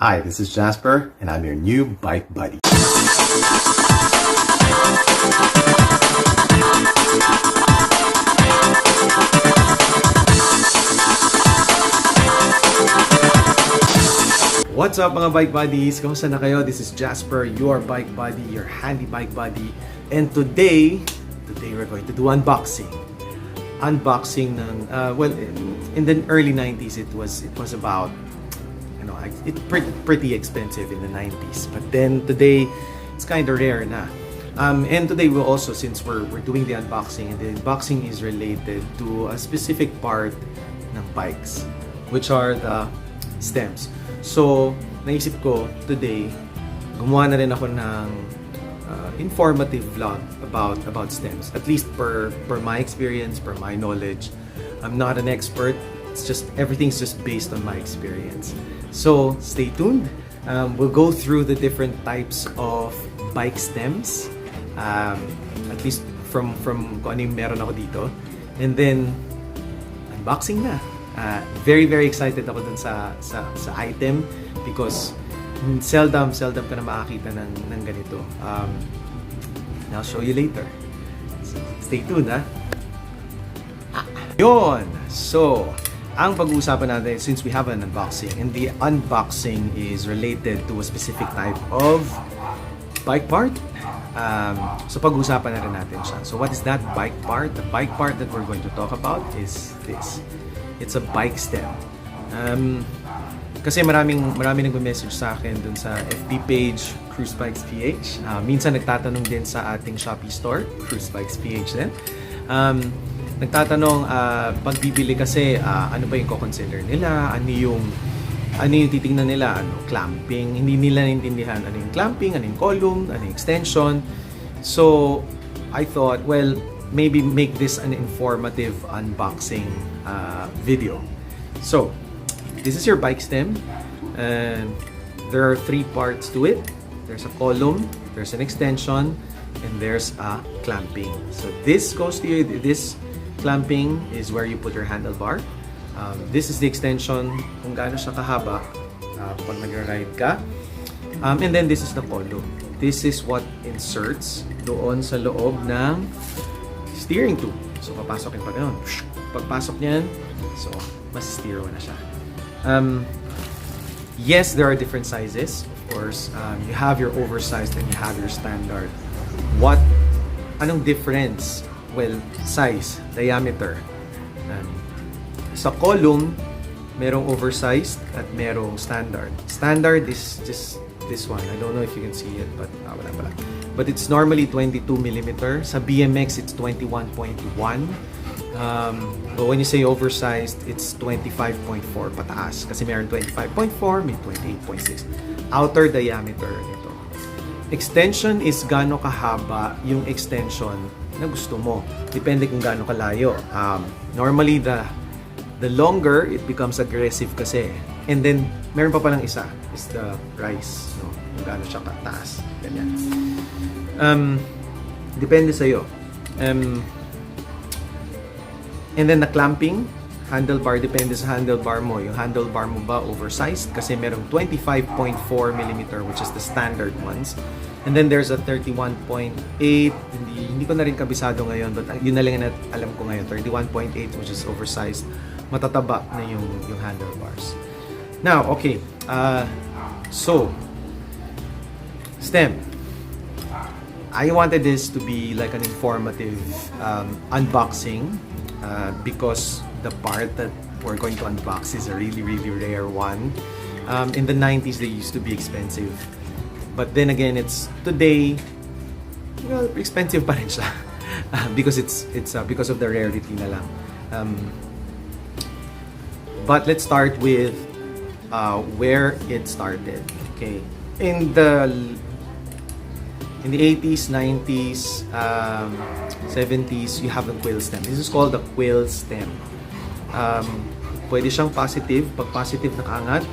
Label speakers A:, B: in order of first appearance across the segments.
A: Hi, this is Jasper, and I'm your new bike buddy. What's up mga bike buddies? Kamusta na kayo? This is Jasper, your bike buddy, your handy bike buddy. And today we're going to do unboxing. Unboxing ng, in the early 90s, it was about, it's pretty expensive in the 90s. But then today, it's kind of rare na. And today we'll also, since we're doing the unboxing, and the unboxing is related to a specific part ng bikes, which are the stems. So, naisip ko today, gumawa na rin ako ng informative vlog about stems. At least per my experience, per my knowledge. I'm not an expert. It's just, everything's just based on my experience. So, stay tuned. We'll go through the different types of bike stems. At least from kung ano yung meron ako dito. And then, unboxing na. Very excited ako dun sa item because seldom ka na makakita ng ganito. I'll show you later. So, stay tuned, ha? Yun! So, ang pag-uusapan natin, since we have an unboxing, and the unboxing is related to a specific type of bike part. So pag-uusapan na rin natin siya. So what is that bike part? The bike part that we're going to talk about is this. It's a bike stem. Kasi maraming nagme-message sa akin dun sa FB page, Cruise Bikes PH. Minsan nagtatanong din sa ating Shopee store, Cruise Bikes PH din. Nagtatanong, pag bibili kasi, ano ba yung ko-consider nila? Ano yung titingnan nila? Clamping. Hindi nila naintindihan ano yung clamping, ano yung column, ano yung extension. So, I thought, well, maybe make this an informative unboxing video. So, this is your bike stem, and there are three parts to it. There's a column, there's an extension, and there's a clamping. So this goes to you. This clamping is where you put your handlebar. This is the extension kung gaano siya kahaba pag nag-ride ka. And then this is the column. This is what inserts doon sa loob ng steering tube. So papasok yung pag ganun. Pagpasok niyan, so mas steer mo na siya. Yes, there are different sizes. Of course, you have your oversized and you have your standard. Anong difference? Well, size, diameter. Sa column, merong oversized at merong standard. Standard is just this one. I don't know if you can see it, but wala. But it's normally 22 mm. Sa BMX, it's 21.1. But when you say oversized, it's 25.4 pataas. Kasi meron 25.4, may 28.6. Outer diameter nito. Extension is gaano kahaba yung extension na gusto mo. Depende kung gaano kalayo. Normally, the longer, it becomes aggressive kasi. And then, meron pa palang isa, is the rise. No? Kung gaano siya kataas. Ganyan. Depende sa'yo. And then, the clamping, handlebar, depende sa handlebar mo. Yung handlebar mo ba oversized? Kasi merong 25.4 mm, which is the standard ones. And then there's a 31.8. Hindi ko na rin kabisado ngayon, but yun na lang na alam ko ngayon. 31.8, which is oversized. Matataba na yung handlebars. Now, okay. So, stem. I wanted this to be like an informative unboxing because the part that we're going to unbox is a really rare one. In the 90s, they used to be expensive. But then again, it's today, expensive pa rin siya. because it's because of the rarity na lang. But let's start with where it started. Okay, in the 80s, 90s, 70s, you have the quill stem. This is called the quill stem. Pwede siyang positive. Pag positive, nakaangat.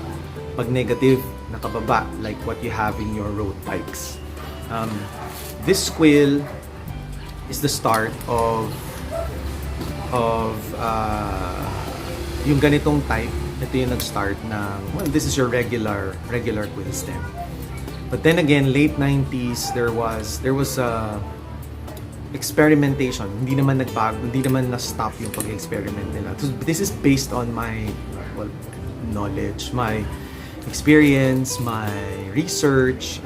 A: Pag negative, nakababa, like what you have in your road bikes. This quill is the start of yung ganitong type ito yung nag-start ng, well, this is your regular quill stem. But then again, late 90s, there was experimentation. Hindi naman nagbago, hindi naman na-stop yung pag-experiment nila. So this is based on my, well, knowledge, my experience, my research.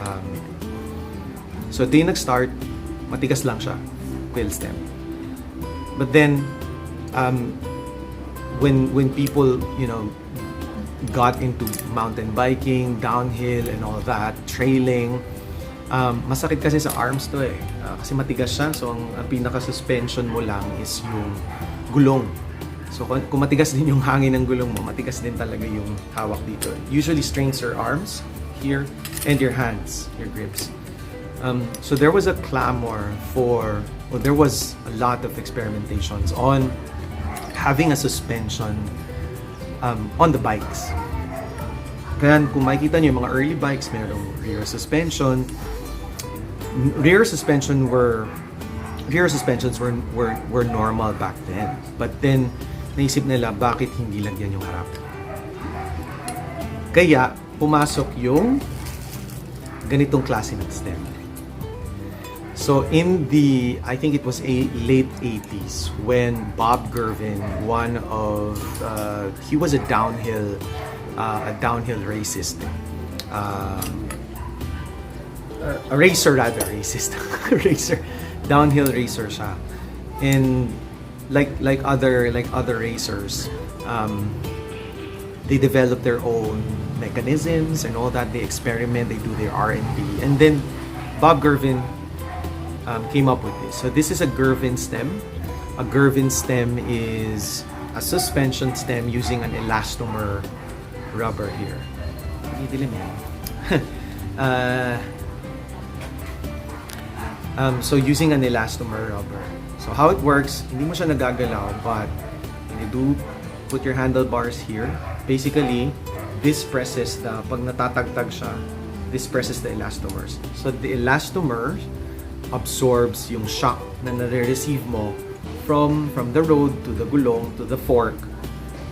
A: So ito yung nag-start, matigas lang siya, quill stem. But then, when people, you know, got into mountain biking, downhill, and all that, trailing, masakit kasi sa arms to eh. Kasi matigas siya, so ang pinaka-suspension mo lang is yung gulong. So kung matigas din yung hangin ng gulong mo, matigas din talaga yung hawak dito. Usually strains your arms here and your hands, your grips. So there was a clamor for, well, there was a lot of experimentations on having a suspension on the bikes. Kaya kung makikita nyo yung mga early bikes, mayroong rear suspension. Rear suspensions were normal back then. But then naisip nila bakit hindi lagyan yung harap. Kaya pumasok yung ganitong klase ng stem. So in the, I think it was late 80s when Bob Gervin, he was a downhill racist. A racer rather, racist. Racer. Downhill racer siya. And like other racers, they develop their own mechanisms and all that. They experiment, they do their R&D. And then Bob Gervin came up with this. So this is a Gervin stem. A Gervin stem is a suspension stem using an elastomer rubber here. Didilim yan. So using an elastomer rubber. So how it works, hindi mo siya nagagalaw, but when you do put your handlebars here, basically this presses the, pag natatagtag siya, this presses the elastomers. So the elastomer absorbs yung shock na nare-receive mo from the road to the gulong to the fork.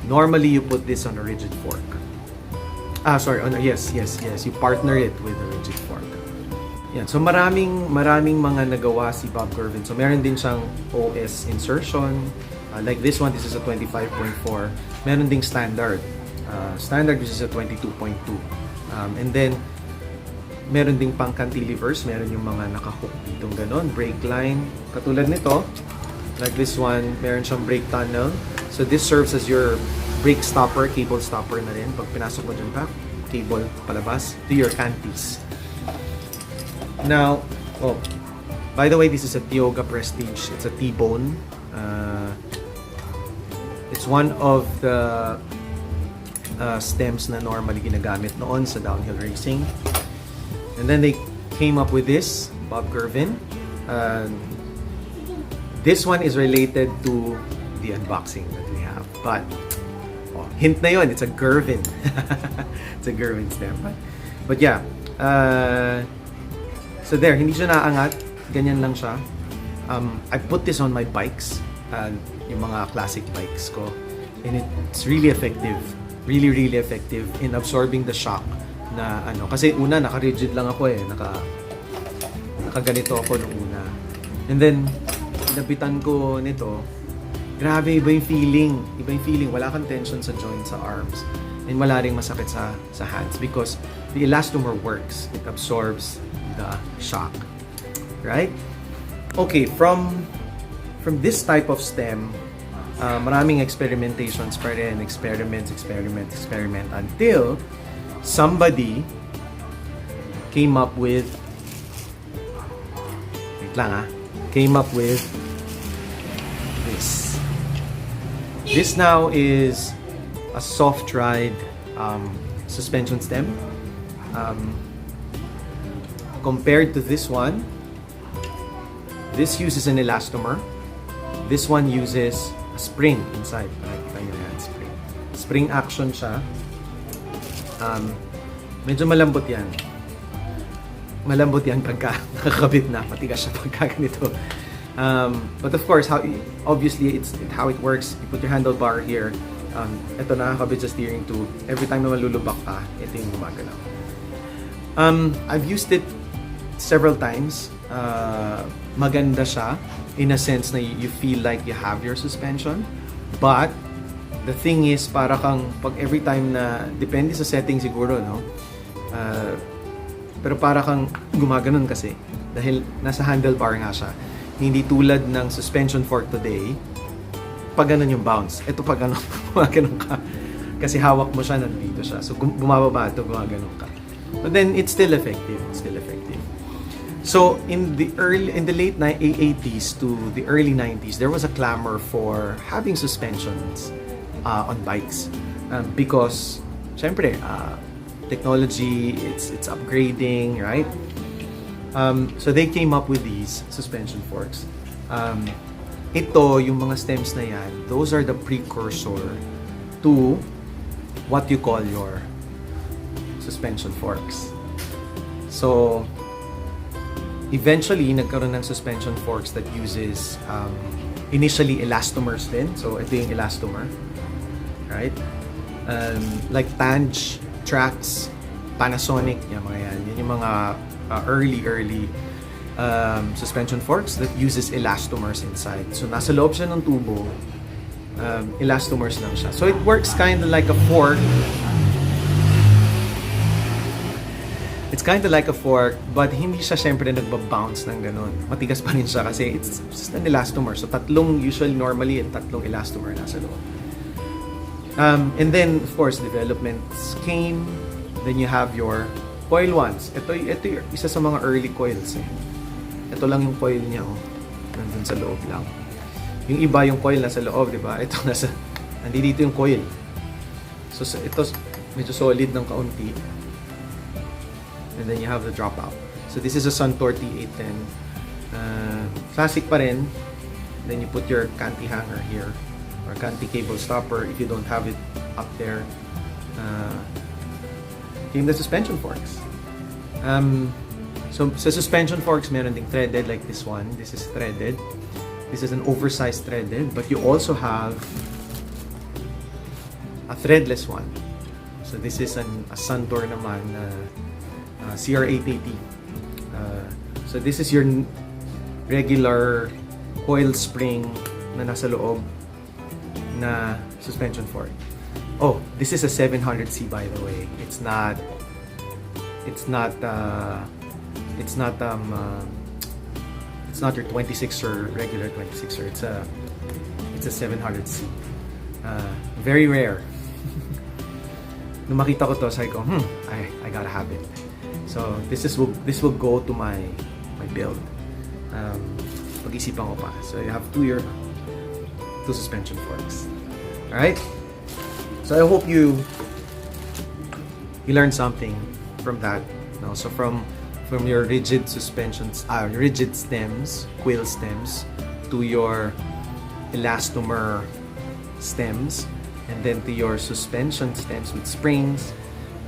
A: Normally you put this on a rigid fork. Yes. You partner it with a rigid fork. Yan. So maraming mga nagawa si Bob Gervin. So meron din siyang OS insertion. Like this one, this is a 25.4. Meron ding standard. Standard, which is a 22.2. And then meron ding pang cantilevers, meron yung mga nakahook ditong ganon, brake line. Katulad nito, like this one, meron siyang brake tunnel. So this serves as your brake stopper, cable stopper na rin. Pag pinasok mo dyan pa, cable palabas to your canties. Now, by the way, this is a Tioga Prestige. It's a T-bone. It's one of the stems na normally ginagamit noon sa downhill racing. And then they came up with this, Bob Gervin. This one is related to the unboxing that we have. But, hint na yun, it's a Gervin. It's a Gervin stem. But yeah, so there, hindi siya naangat. Ganyan lang siya. I put this on my bikes, yung mga classic bikes ko. And it's really effective. Really effective in absorbing the shock. Na ano, kasi una naka-rigid lang ako eh, naka-ganito ako nung una. And then nabitan ko nito, grabe iba yung feeling, wala kang tension sa joints, sa arms, and wala ring masakit sa hands because the elastomer works, it absorbs the shock, right? Okay, from this type of stem, maraming experimentations pa rin, experiment until somebody came up with this. This now is a soft ride suspension stem. Compared to this one, this uses an elastomer. This one uses a spring inside. Spring action siya. Medyo malambot yan. Malambot yan pagka nakakabit na. Matigas siya pagka ganito. But of course, obviously, how it works, you put your handlebar here, Ito nakakabit sa steering tube. Every time na malulubak ka, ito yung gumagalaw. I've used it several times. Maganda siya in a sense na you feel like you have your suspension. But the thing is, para kang pag every time na, depende sa setting siguro, no? Pero para kang gumaganon kasi dahil nasa handlebar nga siya. Hindi tulad ng suspension fork today, pag ganun yung bounce. Ito pag ganun, gumaganon ka. Kasi hawak mo siya, nandito siya. So bumababa ito, gumaganon ka. But then it's still effective. It's still effective. So in the late 80s to the early 90s, there was a clamor for having suspensions on bikes because, syempre, technology, it's upgrading, right? So they came up with these suspension forks. Ito, yung mga stems na yan, those are the precursor to what you call your suspension forks. So, eventually, nagkaroon ng suspension forks that uses initially elastomers din. So, ito yung elastomer, right? Like Tange, Trax, Panasonic, yung mga yan. Yan yung mga early suspension forks that uses elastomers inside. So, nasa loob siya ng tubo, elastomers lang siya. So, it works kind of like a fork. It's kind of like a fork, but hindi siya syempre nagbabounce ng ganun. Matigas pa rin siya kasi it's just an elastomer. So, normally, tatlong elastomer nasa loob. And then, of course, developments came. Then you have your coil ones. Ito yung isa sa mga early coils eh. Ito lang yung coil niya, oh. Nandun sa loob lang. Yung iba yung coil nasa loob, di ba? Ito nandito yung coil. So ito medyo solid ng kaunti. And then you have the dropout. So this is a Suntour T810. Classic pa rin. Then you put your canty hanger here or canty cable stopper if you don't have it up there. Came the suspension forks. So sa suspension forks, meron ding threaded like this one. This is threaded. This is an oversized threaded, but you also have a threadless one. So this is a Suntour naman, CR880. So this is your regular coil spring na nasa loob na suspension fork. Oh, this is a 700C by the way. It's not your 26er, regular 26er. It's a 700C. Very rare. Nung makita ko to, sabi ko, I gotta have it. So this will go to my build. Pag-isipan ko pa. So you have two suspension forks. All right. So I hope you learned something from that. No, so from your rigid suspensions, rigid stems, quill stems, to your elastomer stems, and then to your suspension stems with springs,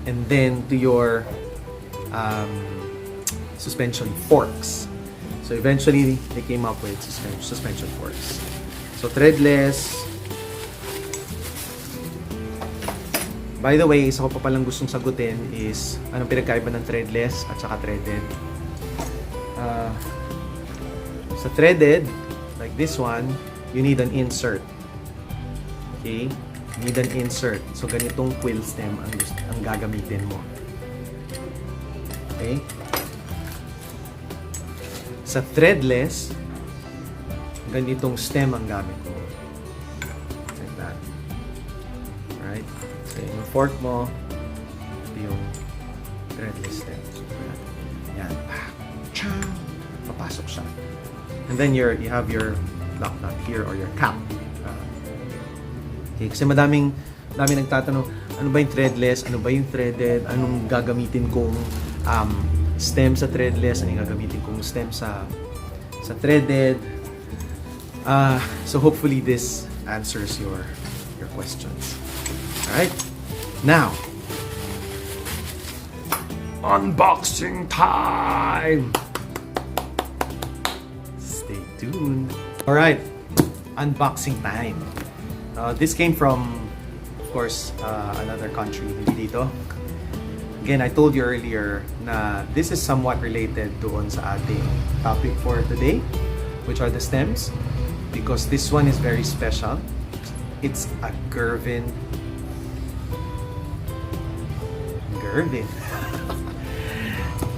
A: and then to your suspension forks. So eventually, they came up with suspension forks. So threadless. By the way, isa ko pa palang gustong sagutin is anong pinagkaiba ng threadless at saka threaded. Sa threaded, like this one, you need an insert. Okay? You need an insert. So ganitong quill stem ang gagamitin mo. Okay? Sa threadless, ganitong stem ang gamit mo. Like that. Right? So yung fork mo, ito yung threadless stem. So, yan. Papasok siya. And then you have your lock nut here or your cap. Okay, kasi madaming nagtatanong, ano ba yung threadless, ano ba yung threaded, anong gagamitin kong stem sa threadless, anong gagamitin kong stem sa threaded. So hopefully this answers your questions. Alright, now unboxing time. Stay tuned. Alright, unboxing time. This came from course, another country, hindi dito. Again, I told you earlier na this is somewhat related doon sa ating topic for today, which are the stems, because this one is very special. It's a Gervin.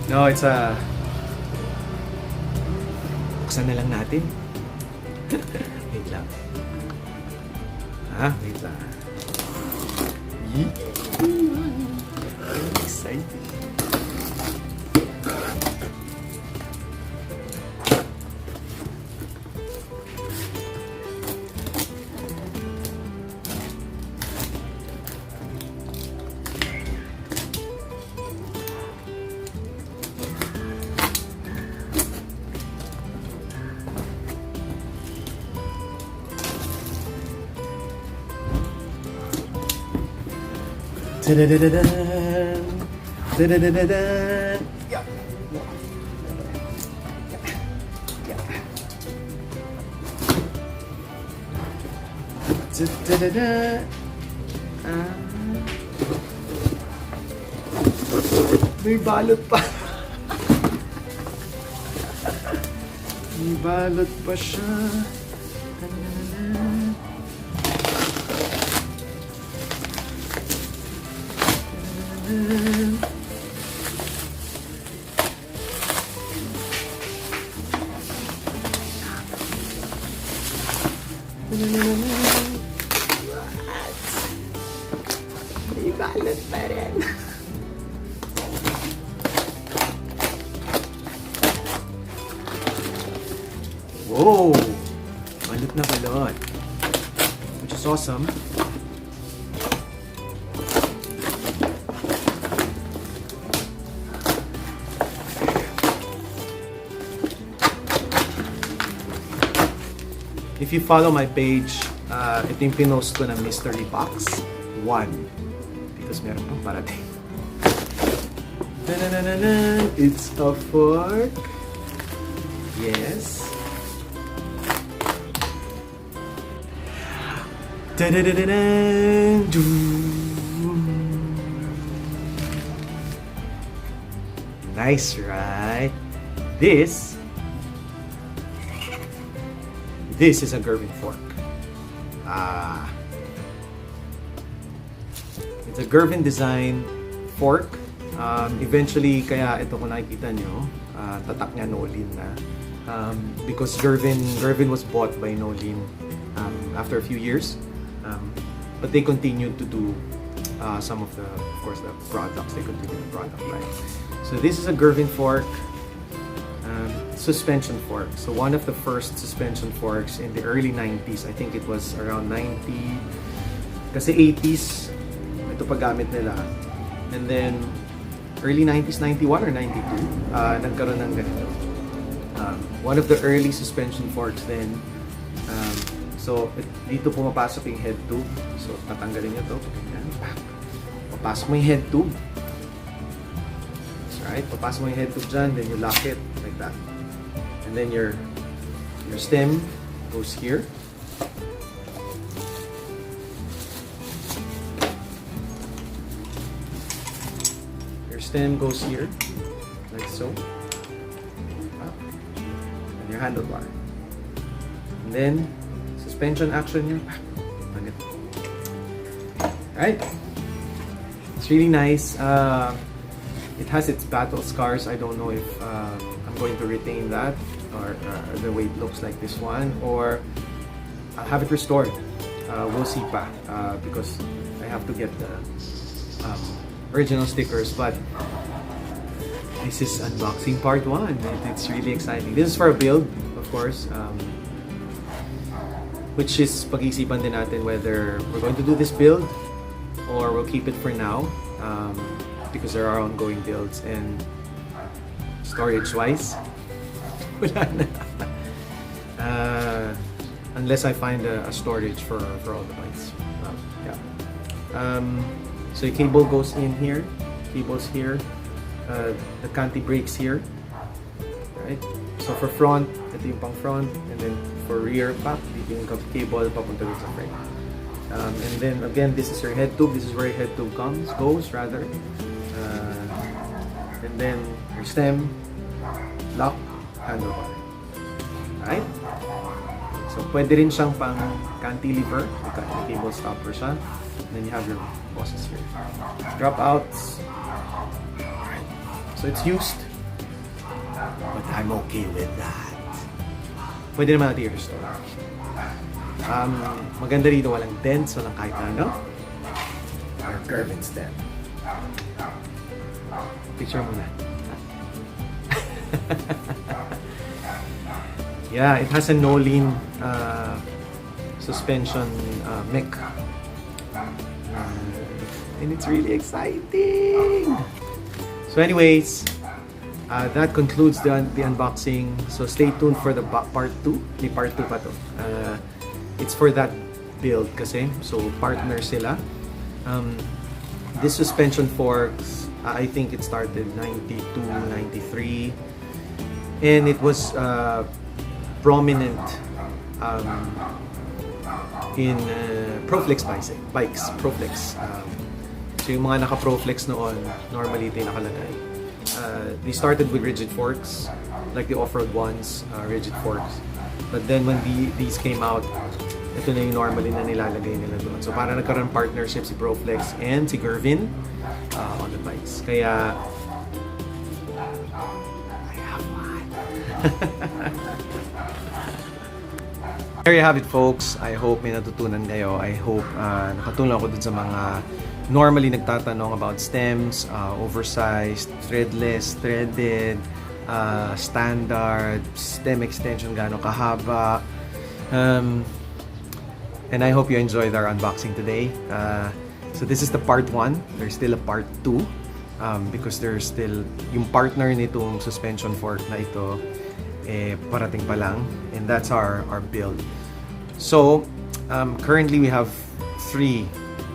A: No, it's a... Buksan na lang natin. Wait lang. Wait lang. I'm excited. Da-da-da-da-dan. Da-da-da-da-dan. Yeah. Da-da-da-da. May balot pa. May balot pa siya. Da-da-da-da. May balot pa rin. Whoa! Balot na balot. Which is awesome. If you follow my page, ito yung pinost ko na mystery box 1. Because meron pang parating. Da-da-da-da-da. It's a fork. Yes. Da-da-da-da-da. Nice, right? This is a Gervin fork. It's a Gervin design fork. Eventually, kaya ito kung nakikita nyo, tatak niya Nolin na. Because Gervin was bought by Nolin after a few years. But they continued to do some of the products. They continued the product line. So this is a Gervin fork. Suspension fork. So one of the first suspension forks in the early 90s. I think it was around 90. Kasi 80s, ito pa gamit nila. And then, early 90s, 91 or 92, nagkaroon ng ganito. One of the early suspension forks then. So, dito pumapasok yung head tube. So, tatanggalin nyo ito. Papasok mo yung head tube. That's right. Papasok mo yung head tube dyan, then you lock it like that. And then your stem goes here. Your stem goes here, like so. And your handlebar. And then, suspension action here. Alright. It's really nice. It has its battle scars. I don't know if I'm going to retain that or the way it looks like this one, or I'll have it restored. We'll see pa because I have to get the original stickers. But this is unboxing part 1. It's really exciting. This is for a build, of course, which is pag-iisipan din natin whether we're going to do this build or we'll keep it for now. Because there are ongoing builds, and storage-wise, wala na. Unless I find a storage for all the bikes. Yeah. So the cable goes in here, cables here, the canty brakes here, right? So for front, ito yung pang front, and then for rear, dito yung cable papunta dun sa frame. And then again, this is your head tube. This is where your head tube goes rather. And then your stem, lock, handlebar. Right? So pwede rin siyang pang cantilever, cable stopper siya. And then you have your bosses here. Dropouts. Alright. So it's used, but I'm okay with that. Pwede naman natin i-restore. Maganda rito, walang dents, walang kahit ano. Or curve instead. Picture muna. Yeah, it has a no-lean suspension mech. And it's really exciting! So anyways, that concludes the unboxing. So stay tuned for the part 2. May part 2 pa to. It's for that build kasi. So partner sila. This suspension forks, I think it started 92, 93. And it was prominent in Proflex bikes. Proflex. So yung mga naka-Proflex noon, normally ito yung nakalagay. They started with rigid forks, like the off-road ones, rigid forks. But then when these came out, ito na yung normally na nilalagay nila doon. So para nagkaroon partnership si Proflex and si Gervin on the bikes. Kaya, I have one. There you have it, folks. I hope may natutunan kayo. I hope nakatulong ako dun sa mga normally nagtatanong about stems, oversized, threadless, threaded, standard, stem extension, gaano kahaba. And I hope you enjoyed our unboxing today. So this is the part 1. There's still a part 2 because there's still yung partner nitong suspension fork na ito parating pa lang, and that's our build. So currently we have 3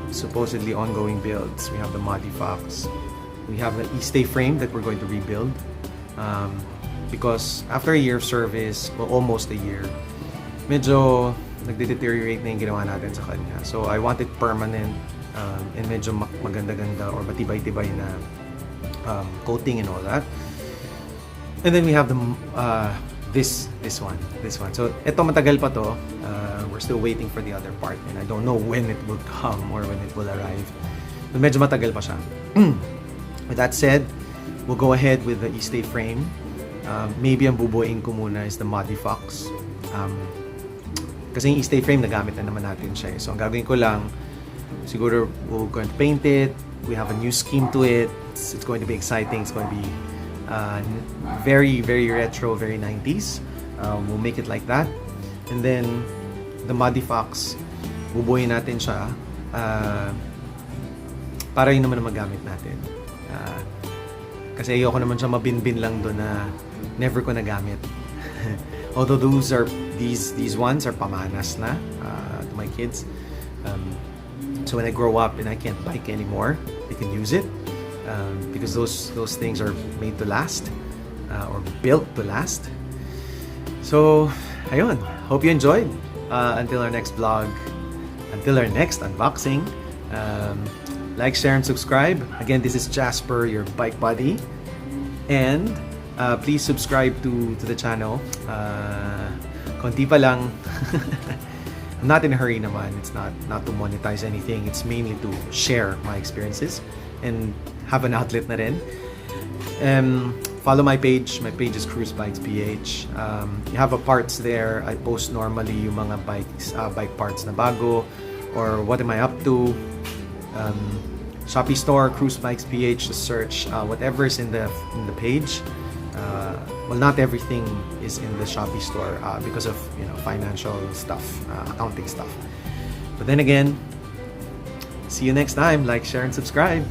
A: supposedly ongoing builds. We have the Muddy Fox, we have the E-stay frame that we're going to rebuild because after a year of service, well, almost a year, medyo nagde-deteriorate na yung ginawa natin sa kanya. So I want it permanent and medyo maganda-ganda or matibay-tibay na coating and all that. And then we have the this one. So ito matagal pa to. We're still waiting for the other part and I don't know when it will come or when it will arrive. But medyo matagal pa siya. With that said, we'll go ahead with the E-stay frame. Maybe ang bubuuin ko muna is the Muddy Fox. Kasi yung E-stay frame nagamit na naman natin siya. So ang gagawin ko lang, siguro we're going to paint it. We have a new scheme to it. It's going to be exciting. It's going to be very, very retro, very 90s. We'll make it like that. And then the Muddy Fox, bubuuin natin siya para yun naman ang magamit natin. Kasi ayoko naman siya mabinbin lang doon na never ko nagamit. Although these ones are pamanas na to my kids. So when I grow up and I can't bike anymore, they can use it because those things are made to last or built to last. So ayun, hope you enjoyed. Until our next vlog, until our next unboxing, like, share, and subscribe. Again, this is Jasper, your bike buddy, and please subscribe to the channel. Konti pa lang. I'm not in a hurry naman. It's not to monetize anything. It's mainly to share my experiences and have an outlet na rin. Follow my page. My page is Cruise Bikes PH. You have a parts there. I post normally yung mga bike parts na bago or what am I up to. Shopee store, Cruise Bikes PH. Just search whatever is in the page. Well, not everything is in the Shopee store because of financial stuff, accounting stuff. But then again, see you next time. Like, share, and subscribe.